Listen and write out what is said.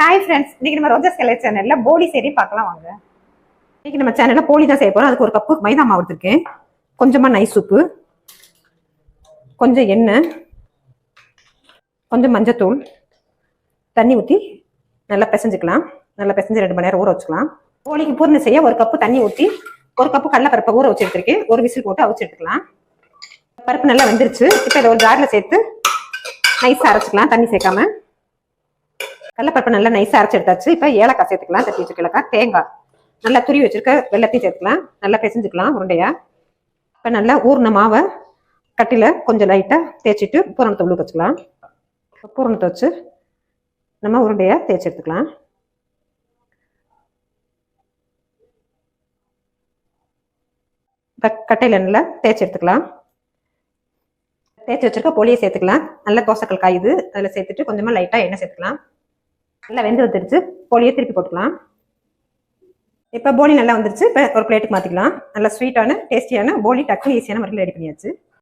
Hi friends, இன்னைக்கு நம்ம ரோஜஸ் colour சேனல்ல போலி செய்தி பார்க்கலாம் வாங்க. இன்னைக்கு நம்ம சேனல்ல போலி தான் செய்ய போறோம். அதுக்கு ஒரு கப்பு மைதா மாவு எடுத்துருக்கேன், கொஞ்சமா நைஸ் உப்பு, கொஞ்சம் எண்ணெய், கொஞ்சம் மஞ்சத்தூள், தண்ணி ஊற்றி நல்லா பிசைஞ்சுக்கலாம். நல்லா பிசைஞ்சு 2 மணி நேரம் ஊற வச்சுக்கலாம். போலிக்கு பூர்ணம் செய்ய ஒரு கப்பு தண்ணி ஊற்றி ஒரு கப்பு கடலைப்பருப்பை ஊற வச்சு எடுத்துருக்கேன். ஒரு விசில் போட்டு அவிச்சு எடுத்துக்கலாம். பருப்பு நல்லா வெந்துருச்சு. இப்போ இதை ஒரு ஜாரில் சேர்த்து நைஸாக அரைச்சிக்கலாம், தண்ணி சேர்க்காம. கடலைப்பருப்பு நல்லா நைஸாக அரைச்சி எடுத்தாச்சு. இப்போ ஏலக்காய் சேர்த்துக்கலாம், தட்டி வச்சு ஏலக்காய், தேங்காய் நல்லா துருவி வச்சிருக்க வெள்ளத்தையும் சேர்த்துக்கலாம். நல்லா பிசைஞ்சுக்கலாம் உருண்டையா. இப்போ நல்லா ஊறின மாவை கட்டில கொஞ்சம் லைட்டாக தேய்ச்சிட்டு பூரணத்தை உள்ளுக்கு வச்சுக்கலாம். பூரணத்தை வச்சு நம்ம உருண்டையா தேய்ச்சி எடுத்துக்கலாம். இப்போ கட்டையில் நல்லா தேய்ச்சி எடுத்துக்கலாம். தேய்ச்சி வச்சிருக்க போலியை சேர்த்துக்கலாம். நல்லா தோசைக்கல் காயுது, அதில் சேர்த்துட்டு கொஞ்சமாக லைட்டாக எண்ணெய் சேர்த்துக்கலாம். நல்லா வெந்து வந்துருச்சு. போலியை திருப்பி போட்டுக்கலாம். இப்போ போலி நல்லா வந்துருச்சு. இப்போ ஒரு பிளேட்டுக்கு மாற்றிக்கலாம். நல்லா ஸ்வீட்டான டேஸ்டியான போலி டக்குனு ஈஸியான முறையில் ரெடி பண்ணியாச்சு.